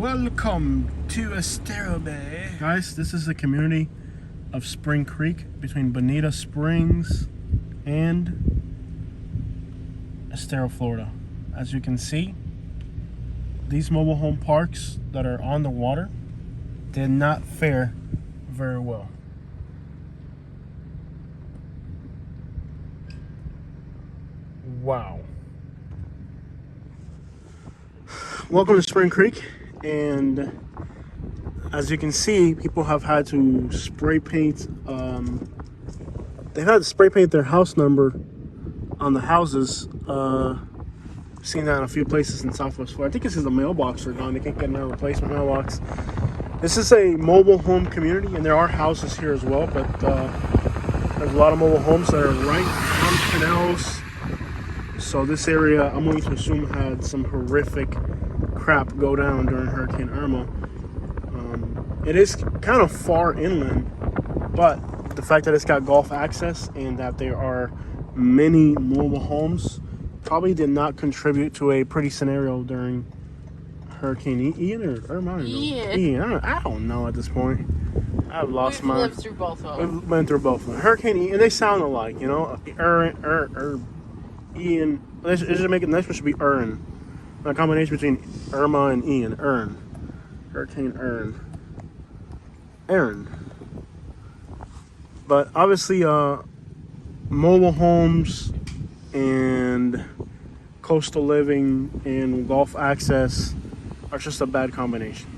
Welcome to Estero Bay. Guys, this is the community of Spring Creek between Bonita Springs and Estero, Florida. As you can see, these mobile home parks that are on the water did not fare very well. Wow. Welcome to Spring Creek, and as you can see, people have had to spray paint. They've had to spray paint their house number on the houses. Seen that in a few places in Southwest Florida. I think this is a mailbox are gone. They can't get another replacement mailbox. This is a mobile home community, and there are houses here as well, but there's a lot of mobile homes that are right on canals. So this area, I'm going to assume, had some horrific crap go down during Hurricane Irma. It is kind of far inland, but the fact that it's got Gulf access and that there are many mobile homes probably did not contribute to a pretty scenario during Hurricane Ian or Irma. Ian. I don't know at this point. I've lost my. We've lived through both of them. We've been through both of them. Hurricane Ian, and they sound alike, you know. Ian. They should make it. Next one should be Ern. A combination between Irma and Ian. Ern. Hurricane Aaron. But obviously, mobile homes and coastal living and Gulf access are just a bad combination.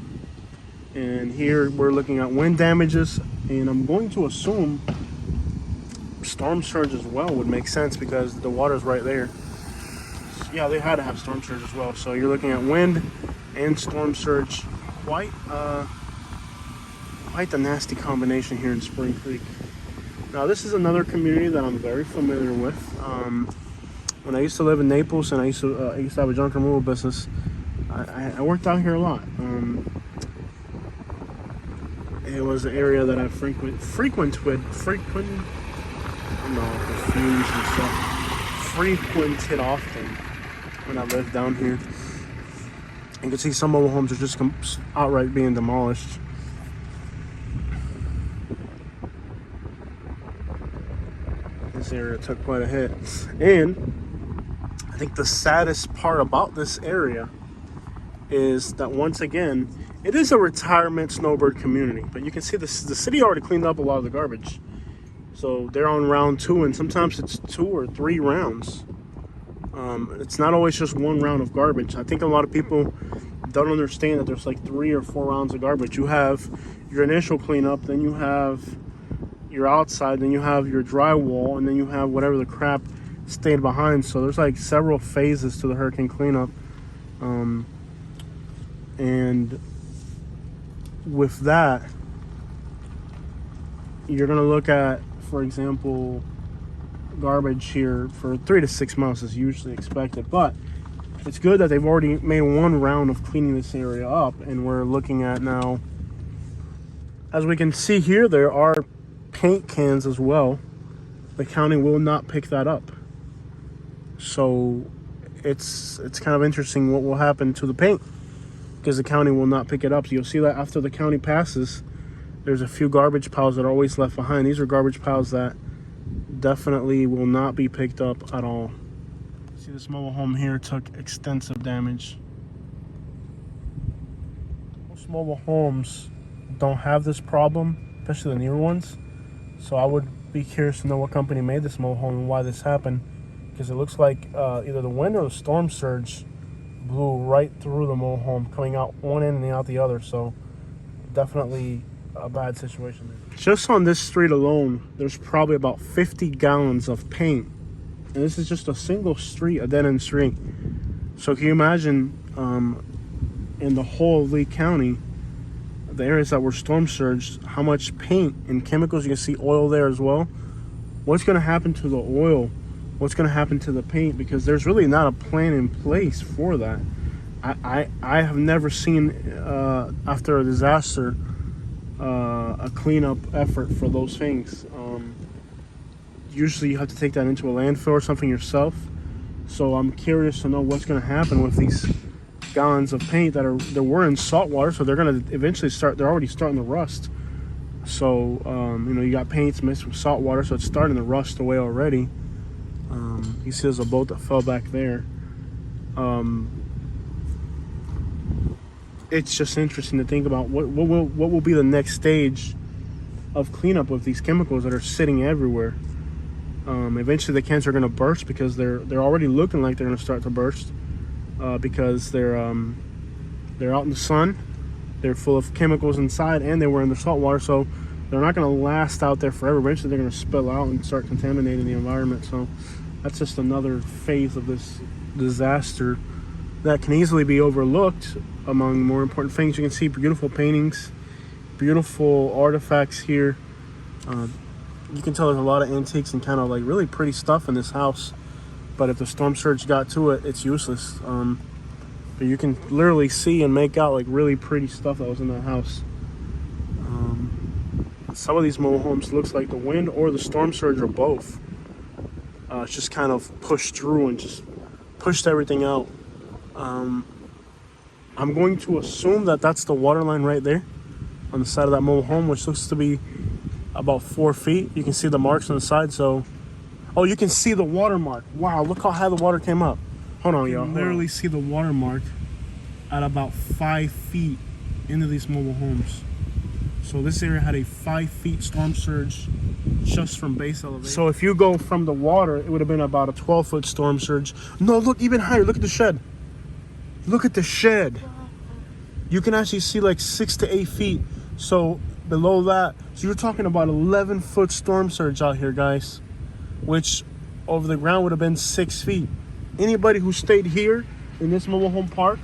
And here we're looking at wind damages, and I'm going to assume storm surge as well would make sense because the water's right there. Yeah, they had to have storm surge as well. So you're looking at wind and storm surge. Quite the nasty combination here in Spring Creek. Now this is another community that I'm very familiar with. When I used to live in Naples and I used to have a junk removal business, I worked out here a lot. It was an area that I frequented often when I lived down here. You can see some mobile homes are just outright being demolished. This area took quite a hit. And I think the saddest part about this area is that once again, it is a retirement snowbird community, but you can see the city already cleaned up a lot of the garbage. So they're on round 2, and sometimes it's 2 or 3 rounds. It's not always just one round of garbage. I think a lot of people don't understand that there's like 3 or 4 rounds of garbage. You have your initial cleanup, then you have your outside, then you have your drywall, and then you have whatever the crap stayed behind. So there's like several phases to the hurricane cleanup. And with that, you're going to look at, for example, garbage here for 3 to 6 months is usually expected, but it's good that they've already made one round of cleaning this area up, and we're looking at now, as we can see here, there are paint cans as well. The county will not pick that up, so it's kind of interesting what will happen to the paint because the county will not pick it up. So you'll see that after the county passes, there's a few garbage piles that are always left behind. These are garbage piles that definitely will not be picked up at all. See, this mobile home here took extensive damage. Most mobile homes don't have this problem, especially the newer ones. So I would be curious to know what company made this mobile home and why this happened, because it looks like either the wind or the storm surge blew right through the mobile home, coming out one end and out the other. So definitely a bad situation there. Just on this street alone, there's probably about 50 gallons of paint, and this is just a single street, a dead-end street. So can you imagine in the whole of Lee County, the areas that were storm surged, how much paint and chemicals? You can see oil there as well. What's going to happen to the oil? What's going to happen to the paint? Because there's really not a plan in place for that. I have never seen after a disaster a cleanup effort for those things. Usually you have to take that into a landfill or something yourself. So I'm curious to know what's going to happen with these gallons of paint that were in salt water, so they're gonna eventually start. They're already starting to rust. So you know, you got paints mixed with salt water, so it's starting to rust away already. You see, there's a boat that fell back there. It's just interesting to think about what will be the next stage of cleanup with these chemicals that are sitting everywhere. Eventually, the cans are going to burst because they're already looking like they're going to start to burst because they're out in the sun. They're full of chemicals inside, and they were in the salt water, so they're not going to last out there forever. Eventually, they're going to spill out and start contaminating the environment. So that's just another phase of this disaster that can easily be overlooked among more important things. You can see beautiful paintings, beautiful artifacts here. You can tell there's a lot of antiques and kind of like really pretty stuff in this house, but if the storm surge got to it, it's useless. But you can literally see and make out like really pretty stuff that was in that house. Some of these mobile homes looks like the wind or the storm surge or both. It's just kind of pushed through and just pushed everything out. I'm going to assume that that's the water line right there on the side of that mobile home, which looks to be about 4 feet. You can see the marks on the side. So, oh, you can see the water mark. Wow, look how high the water came up. Hold on, y'all. Literally see the water mark at about 5 feet into these mobile homes. So this area had a 5 feet storm surge just from base elevation. So if you go from the water, it would have been about a 12-foot storm surge. No, look, even higher. Look at the shed. Look at the shed. You can actually see like 6 to 8 feet. So below that, so you're talking about 11-foot storm surge out here, guys, which over the ground would have been 6 feet. Anybody who stayed here in this mobile home park,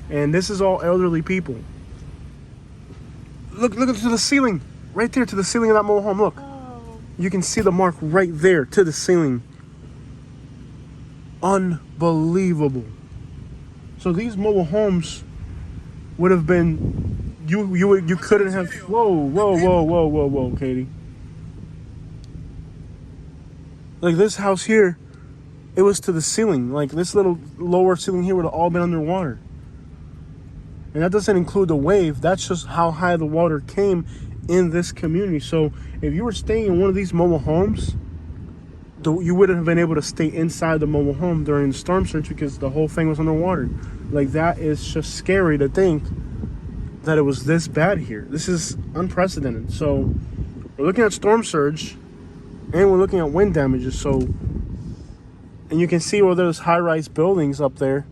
and this is all elderly people. Look to the ceiling, right there to the ceiling of that mobile home. Look, you can see the mark right there to the ceiling. Unbelievable. So these mobile homes would have been, you couldn't have. Whoa, Katie. Like this house here, it was to the ceiling. Like this little lower ceiling here would have all been underwater. And that doesn't include the wave. That's just how high the water came in this community. So if you were staying in one of these mobile homes, you wouldn't have been able to stay inside the mobile home during the storm surge because the whole thing was underwater. Like, that is just scary to think that it was this bad here. This is unprecedented. So we're looking at storm surge and we're looking at wind damages. So, and you can see where there's high-rise buildings up there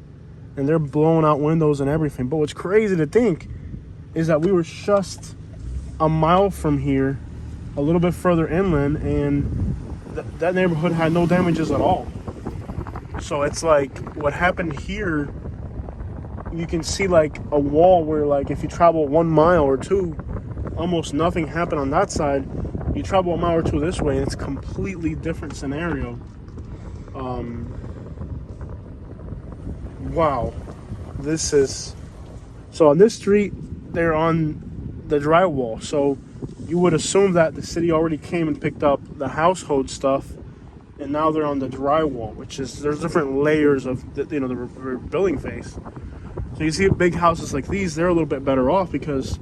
and they're blowing out windows and everything. But what's crazy to think is that we were just a mile from here, a little bit further inland, and that neighborhood had no damages at all. So it's like what happened here, you can see like a wall where, like, if you travel 1 mile or two, almost nothing happened on that side. You travel a mile or two this way and it's a completely different scenario. Wow, this is, so on this street they're on the drywall, so you would assume that the city already came and picked up the household stuff, and now they're on the drywall, which is, there's different layers of the rebuilding phase. So you see big houses like these, they're a little bit better off because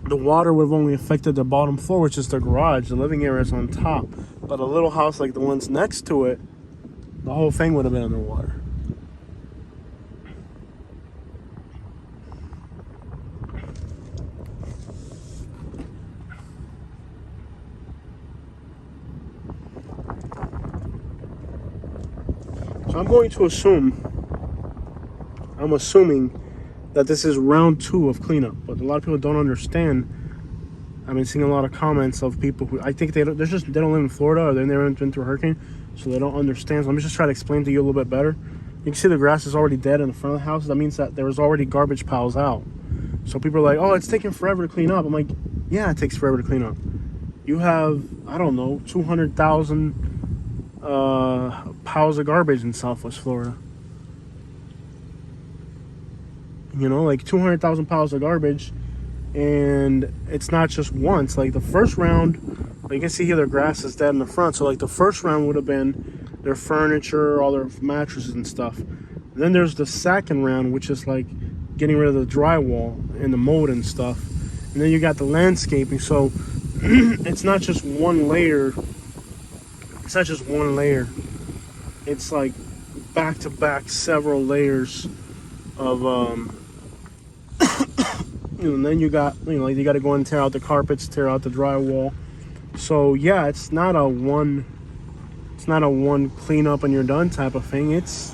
the water would have only affected the bottom floor, which is the garage. The living area is on top, but a little house like the ones next to it, the whole thing would have been underwater. I'm going to I'm assuming that this is round 2 of cleanup, but a lot of people don't understand. I've been seeing a lot of comments of people who, I think they don't live in Florida, or they've never been through a hurricane, so they don't understand. So let me just try to explain to you a little bit better. You can see the grass is already dead in the front of the house. That means that there was already garbage piles out. So people are like, oh, it's taking forever to clean up. I'm like, yeah, it takes forever to clean up. You have, I don't know, 200,000 piles of garbage in Southwest Florida. You know, like 200,000 piles of garbage, and it's not just once. Like the first round, you can see here their grass is dead in the front. So like the first round would have been their furniture, all their mattresses and stuff. Then there's the second round, which is like getting rid of the drywall and the mold and stuff. And then you got the landscaping. So it's not just one layer. It's not just one layer. It's like back to back several layers of and then you got, like, you got to go and tear out the carpets, tear out the drywall. So yeah, it's not a one clean up and you're done type of thing. It's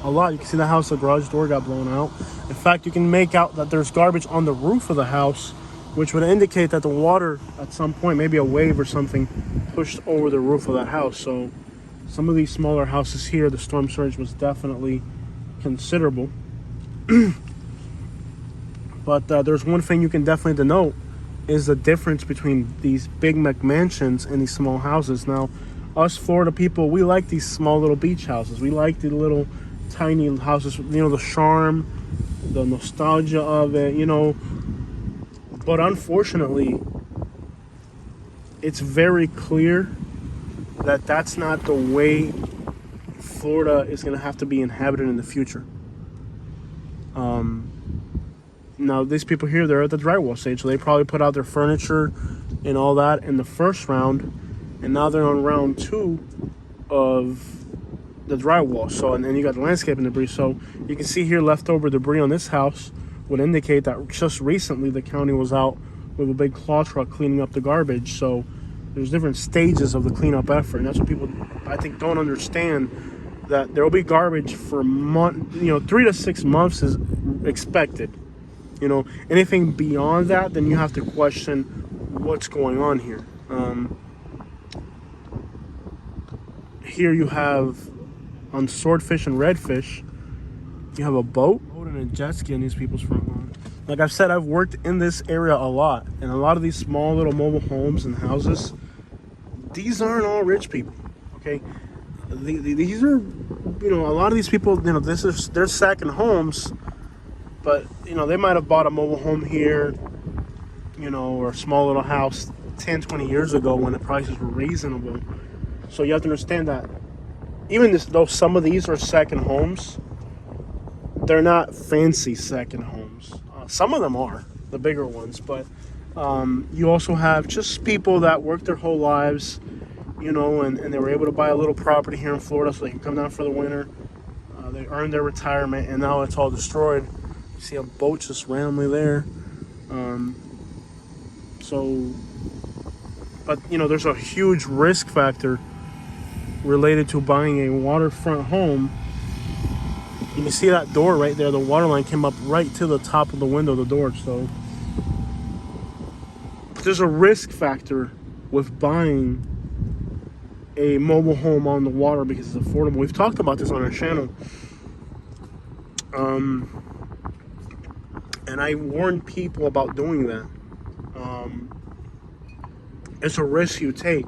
a lot. You can see the house, the garage door got blown out. In fact, you can make out that there's garbage on the roof of the house, which would indicate that the water at some point, maybe a wave or something, pushed over the roof of that house. So some of these smaller houses here, the storm surge was definitely considerable. But there's one thing you can definitely denote is the difference between these big McMansions and these small houses. Now, us Florida people, we like these small little beach houses. We like the little tiny houses, the charm, the nostalgia of it, But unfortunately, it's very clear that that's not the way Florida is going to have to be inhabited in the future. Now, these people here, they're at the drywall stage, so they probably put out their furniture and all that in the first round, and now they're on round 2 of the drywall. So, and then you got the landscaping debris. So you can see here leftover debris on this house would indicate that just recently the county was out with a big claw truck cleaning up the garbage. So there's different stages of the cleanup effort, and that's what people, I think, don't understand, that there will be garbage for 3 to 6 months is expected. Anything beyond that, then you have to question what's going on here. Here you have, on swordfish and redfish, you have a boat and a jet ski on these people's front lawn. Like I've said, I've worked in this area a lot, and a lot of these small little mobile homes and houses, these aren't all rich people, okay? These are, a lot of these people, they're second homes, but, they might have bought a mobile home here, or a small little house 10, 20 years ago when the prices were reasonable. So you have to understand that even though some of these are second homes, they're not fancy second homes. Some of them are, the bigger ones, but you also have just people that work their whole lives, and they were able to buy a little property here in Florida so they can come down for the winter. They earned their retirement, and now it's all destroyed. You see a boat just randomly there. But there's a huge risk factor related to buying a waterfront home. You can see that door right there. The water line came up right to the top of the window of the door. So there's a risk factor with buying a mobile home on the water because it's affordable. We've talked about this on our channel. And I warn people about doing that. It's a risk you take.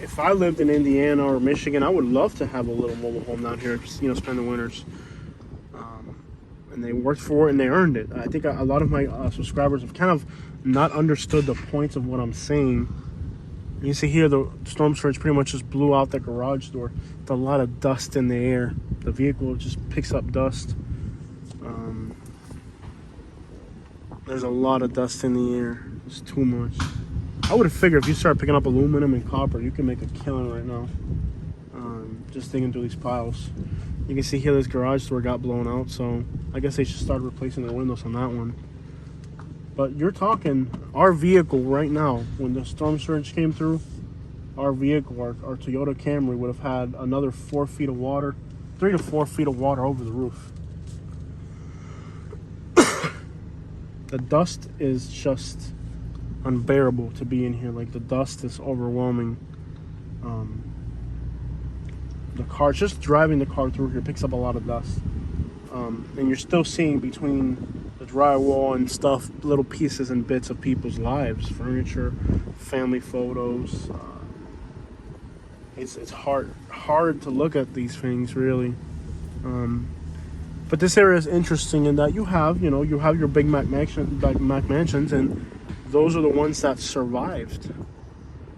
If I lived in Indiana or Michigan, I would love to have a little mobile home down here, just, spend the winters. And they worked for it and they earned it. I think a lot of my subscribers have kind of not understood the points of what I'm saying. You see here, the storm surge pretty much just blew out that garage door. With a lot of dust in the air. The vehicle just picks up dust. There's a lot of dust in the air. It's too much. I would have figured if you start picking up aluminum and copper, you can make a killing right now. Just digging through these piles. You can see here this garage door got blown out, so I guess they should start replacing their windows on that one. But you're talking, our vehicle right now, when the storm surge came through, our vehicle, our Toyota Camry, would have had another 4 feet of water, 3 to 4 feet of water over the roof. The dust is just unbearable to be in here. Like, the dust is overwhelming. The car, just driving the car through here picks up a lot of dust. And you're still seeing between the drywall and stuff, little pieces and bits of people's lives, furniture, family photos. It's hard to look at these things, really. But this area is interesting in that you have your big Mac mansions, and those are the ones that survived.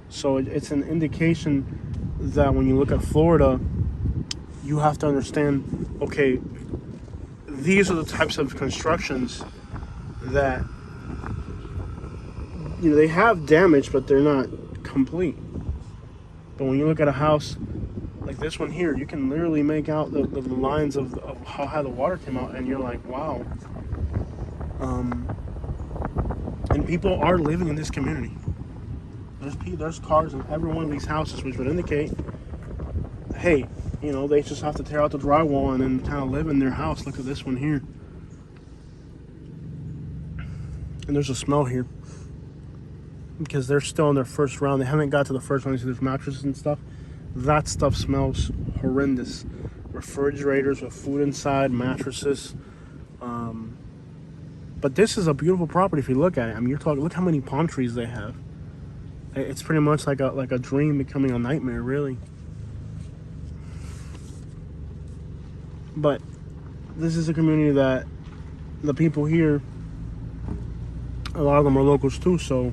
So it's an indication that when you look at Florida, you have to understand, okay, these are the types of constructions that, they have damage, but they're not complete. But when you look at a house like this one here, you can literally make out the lines of how high the water came out, and you're like, wow. And people are living in this community. There's cars in every one of these houses, which would indicate, hey, they just have to tear out the drywall and then kind of live in their house. Look at this one here. And there's a smell here because they're still in their first round. They haven't got to the first round. You see there's mattresses and stuff. That stuff smells horrendous. Refrigerators with food inside, mattresses. But this is a beautiful property if you look at it. I mean, look how many palm trees they have. It's pretty much like a dream becoming a nightmare, really. But this is a community that the people here, a lot of them are locals too, so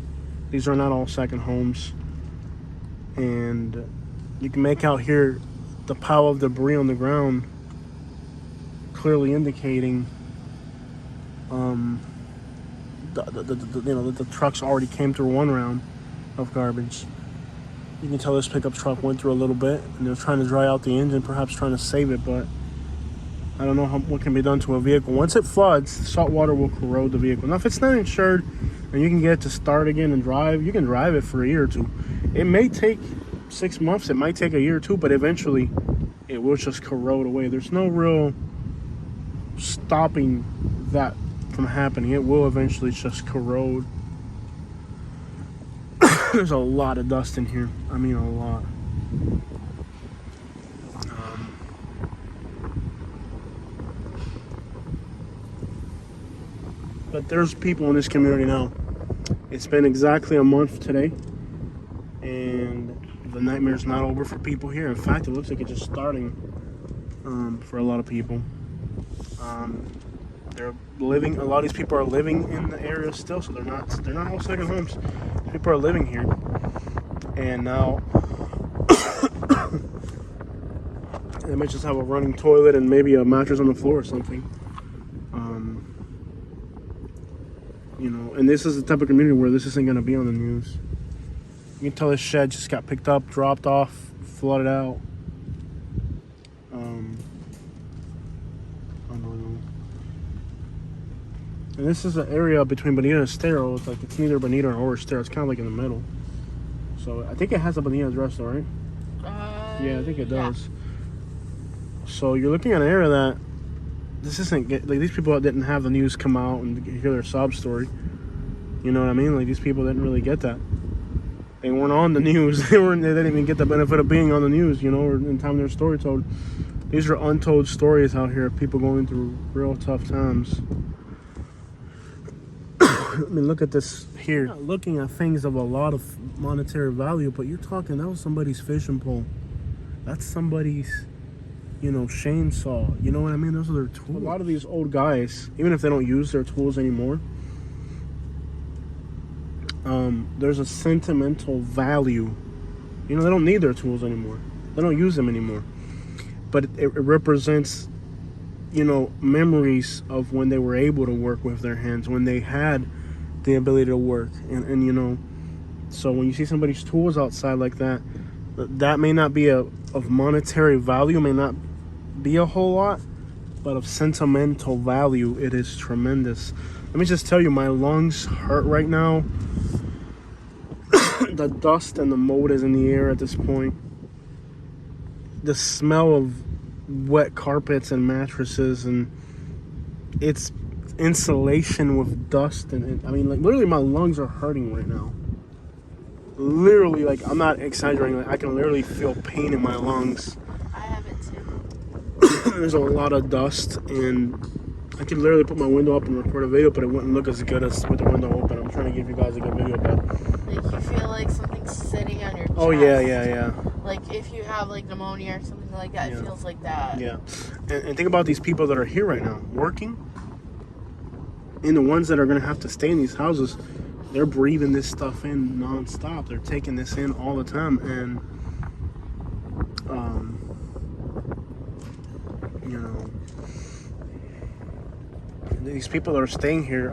these are not all second homes. And you can make out here the pile of debris on the ground, clearly indicating the trucks already came through one round of garbage. You can tell this pickup truck went through a little bit, and they're trying to dry out the engine, perhaps trying to save it, but I don't know what can be done to a vehicle. Once it floods, salt water will corrode the vehicle. Now, if it's not insured and you can get it to start again and drive, you can drive it for a year or two. It may take 6 months, it might take a year or two, but eventually it will just corrode away. There's no real stopping that from happening. It will eventually just corrode. There's a lot of dust in here. I mean, a lot. But there's people in this community now. It's been exactly a month today, and the nightmare's not over for people here. In fact, it looks like it's just starting for a lot of people. They're living. A lot of these people are living in the area still, so they're not all second homes. People are living here, and now they might just have a running toilet and maybe a mattress on the floor or something. And this is the type of community where this isn't going to be on the news. You can tell this shed just got picked up, dropped off, flooded out. Unbelievable. And this is an area between Bonita and Estero. It's neither Bonita or Estero. It's kind of like in the middle. So I think it has a Bonita address though, right? Yeah, I think it does. Yeah. So you're looking at an area that this isn't like these people didn't have the news come out and hear their sob story. You know what I mean? Like these people didn't really get that. They weren't on the news. They didn't even get the benefit of being on the news, or in time their story told. These are untold stories out here of people going through real tough times. I mean, look at this here. You're not looking at things of a lot of monetary value, but you're talking, that was somebody's fishing pole. That's somebody's, chainsaw. You know what I mean? Those are their tools. A lot of these old guys, even if they don't use their tools anymore, there's a sentimental value. They don't need their tools anymore. They don't use them anymore. But it represents, memories of when they were able to work with their hands, when they had the ability to work. And so when you see somebody's tools outside like that, that may not be of monetary value, may not be a whole lot, but of sentimental value, it is tremendous. Let me just tell you, my lungs hurt right now. The dust and the mold is in the air at this point. The smell of wet carpets and mattresses, and it's insulation with dust, and I mean, like, literally my lungs are hurting right now. Literally, like, I'm not exaggerating. Like, I can literally feel pain in my lungs. I have it too. There's a lot of dust, and I could literally put my window up and record a video, but it wouldn't look as good as with the window open. I'm trying to give you guys a good video, but like, you feel like something's sitting on your chest. Oh yeah. Like if you have like pneumonia or something like that, it feels like that. Yeah, and think about these people that are here right now working, and the ones that are going to have to stay in these houses. They're breathing this stuff in nonstop. They're taking this in all the time, and these people that are staying here,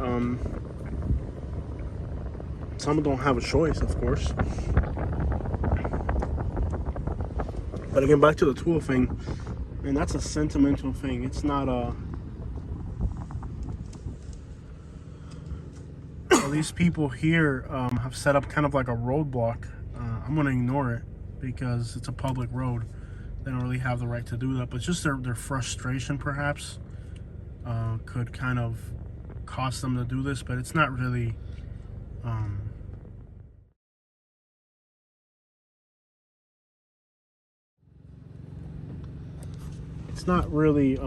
some don't have a choice, of course. But again, back to the tool thing, and that's a sentimental thing. It's not a... These people here have set up kind of like a roadblock. I'm going to ignore it because it's a public road. They don't really have the right to do that. But just their frustration, perhaps, could kind of cost them to do this. But it's not really... it's not really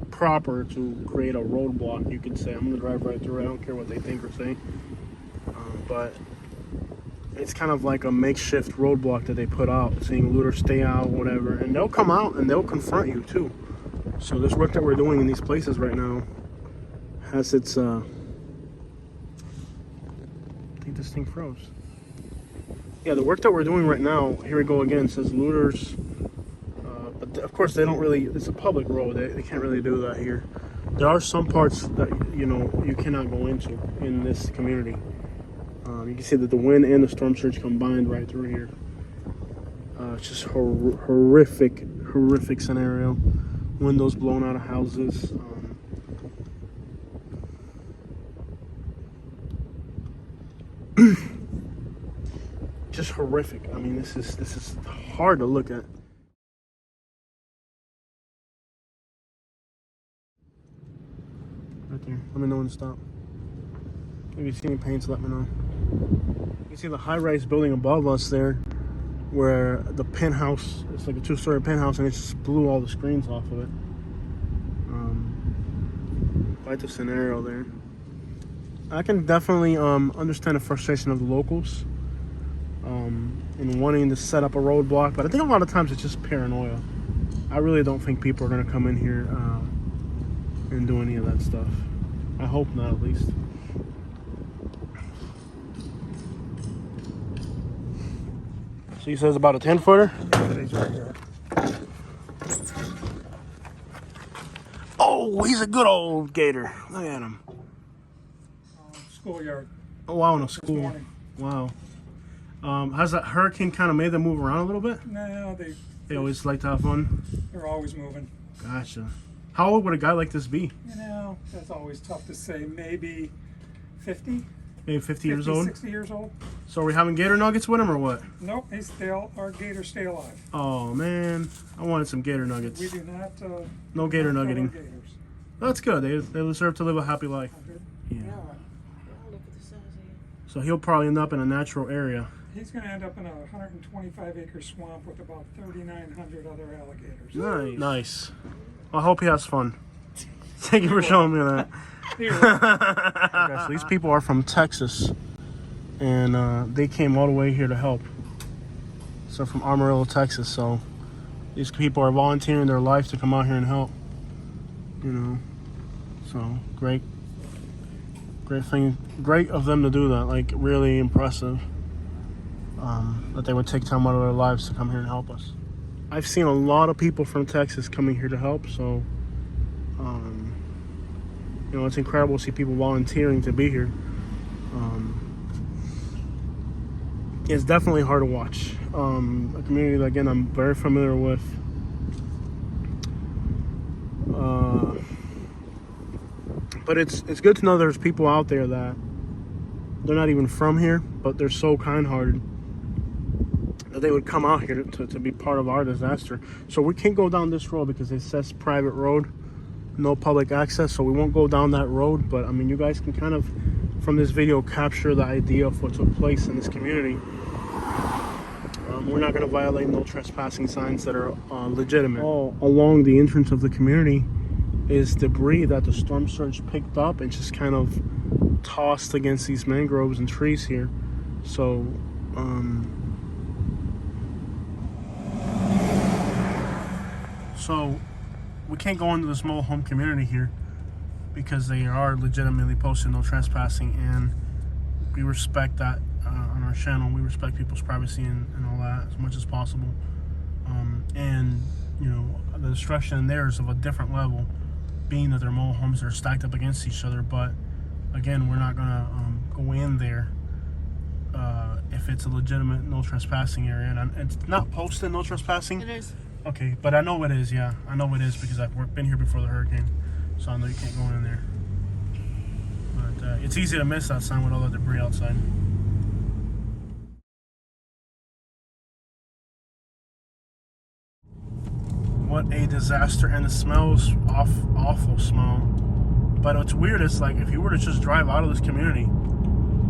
proper to create a roadblock, you could say. I'm going to drive right through it. I don't care what they think or say. But it's kind of like a makeshift roadblock that they put out, saying looters stay out, whatever. And they'll come out and they'll confront you too. So this work that we're doing in these places right now has its... I think this thing froze. Yeah, the work that we're doing right now, here we go again, says looters... but of course they don't really, it's a public road, they can't really do that here. There are some parts that, you know, you cannot go into in this community. You can see that the wind and the storm surge combined right through here. It's just horrific scenario. Windows blown out of houses. Just horrific. I mean, this is hard to look at. Right there. Let me know when to stop. If you see any paints, let me know. You can see the high-rise building above us there, where the penthouse, it's like a 2-story penthouse, and it just blew all the screens off of it. Quite the scenario there. I can definitely understand the frustration of the locals in wanting to set up a roadblock, but I think a lot of times it's just paranoia. I really don't think people are going to come in here and do any of that stuff. I hope not, at least. So he says about a 10-footer? Oh, he's a good old gator. Look at him. Schoolyard. Oh, wow, no school. Wow. Has that hurricane kind of made them move around a little bit? No, They always like to have fun? they're always moving. Gotcha. How old would a guy like this be? You know, that's always tough to say. Maybe 50? Maybe 50 years old? 60 years old? So are we having gator nuggets with him or what? Nope, our gators stay alive. Oh, man. I wanted some gator nuggets. We do not... No gator not kill our nuggeting. gators. That's good. They deserve to live a happy life. Yeah. Look at the size of you. So he'll probably end up in a natural area. He's going to end up in a 125-acre swamp with about 3,900 other alligators. Nice. Nice. Well, I hope he has fun. Thank you for showing me that. Okay, so these people are from Texas, and they came all the way here to help. So from Amarillo, Texas. So these people are volunteering their life to come out here and help. You know, so great thing, great of them to do that. Like, really impressive that they would take time out of their lives to come here and help us. I've seen a lot of people from Texas coming here to help, so you know, it's incredible to see people volunteering to be here. It's definitely hard to watch. A community that, again, I'm very familiar with. But it's good to know there's people out there that they're not even from here, but they're so kind-hearted that they would come out here to be part of our disaster. So we can't go down this road because it says private road, no public access, so we won't go down that road. But I mean, you guys can kind of, from this video, capture the idea of what took place in this community. We're not going to violate no trespassing signs that are legitimate. All along the entrance of the community is debris that the storm surge picked up and just kind of tossed against these mangroves and trees here. So so we can't go into this mobile home community here because they are legitimately posting no trespassing, and we respect that on our channel. We respect people's privacy and all that as much as possible. And you know, the destruction in there is of a different level. being that they're mobile homes that are stacked up against each other. But again, we're not gonna go in there if it's a legitimate no trespassing area, and it's not posted no trespassing. It is. Okay, but I know it is. Yeah, I know it is because I've been here before the hurricane, so I know you can't go in there. But it's easy to miss that sign with all the debris outside. What a disaster, and the smells awful smell. But what's weird is, like, if you were to just drive out of this community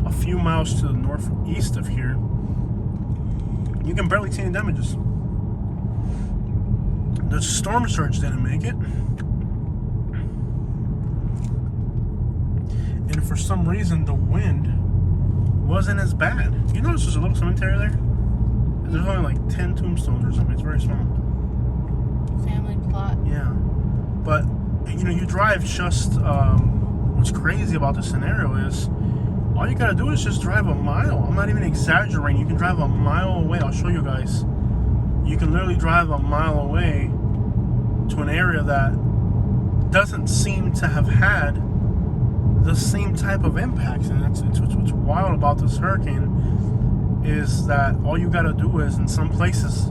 a few miles to the northeast of here, you can barely see any damages. The storm surge didn't make it, and for some reason the wind wasn't as bad. You notice there's a little cemetery there? There's only like 10 tombstones or something. It's very small. Family plot. Yeah, but you know, you drive just. What's crazy about this scenario is all you gotta do is just drive a mile. I'm not even exaggerating. You can drive a mile away. I'll show you guys. You can literally drive a mile away to an area that doesn't seem to have had the same type of impacts. And that's what's wild about this hurricane is that all you gotta do is, in some places,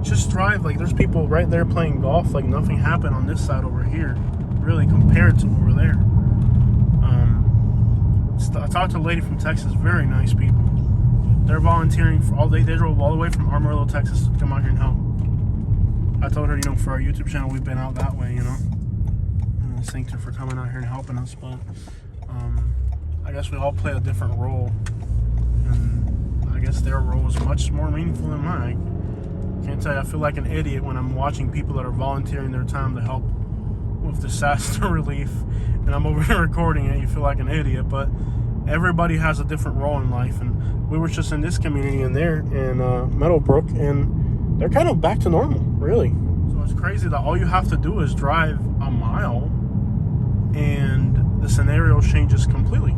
just drive. Like, there's people right there playing golf like nothing happened on this side over here, really, compared to over there. I talked to a lady from Texas, very nice people. They're volunteering for all day. They drove all the way from Amarillo, Texas to come out here and help. I told her, you know, for our YouTube channel, we've been out that way, you know. And I thanked her for coming out here and helping us. But I guess we all play a different role. And I guess their role is much more meaningful than mine. I can't tell you, I feel like an idiot when I'm watching people that are volunteering their time to help with disaster relief. And I'm over here recording it. You feel like an idiot. But everybody has a different role in life. And we were just in this community in there in Meadowbrook. And they're kind of back to normal, really. So it's crazy that all you have to do is drive a mile and the scenario changes completely.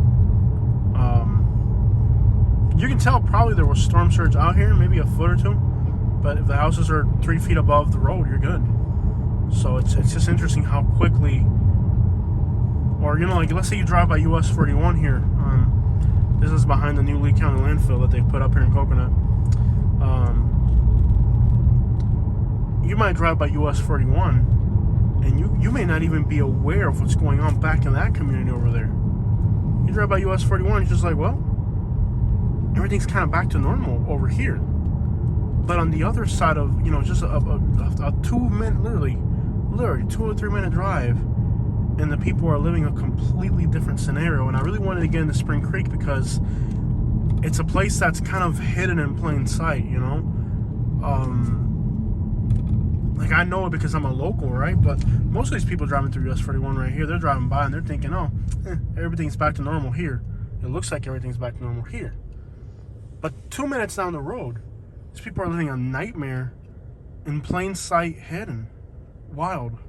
You can tell probably there was storm surge out here, maybe a foot or two, but if the houses are 3 feet above the road, you're good. So it's just interesting how quickly, or, you know, like, let's say you drive by US 41 here. This is behind the new Lee County landfill that they've put up here in Coconut. You might drive by US 41 and you may not even be aware of what's going on back in that community over there. You drive by US 41, you're just like, well, everything's kind of back to normal over here. But on the other side of, you know, just a 2 minute, literally 2 or 3 minute drive, and the people are living a completely different scenario. And I really wanted to get into Spring Creek because it's a place that's kind of hidden in plain sight, you know. Like, I know it because I'm a local, right? But most of these people driving through US 41 right here, they're driving by and they're thinking, oh, everything's back to normal here. It looks like everything's back to normal here. But 2 minutes down the road, these people are living a nightmare in plain sight, hidden. Wild.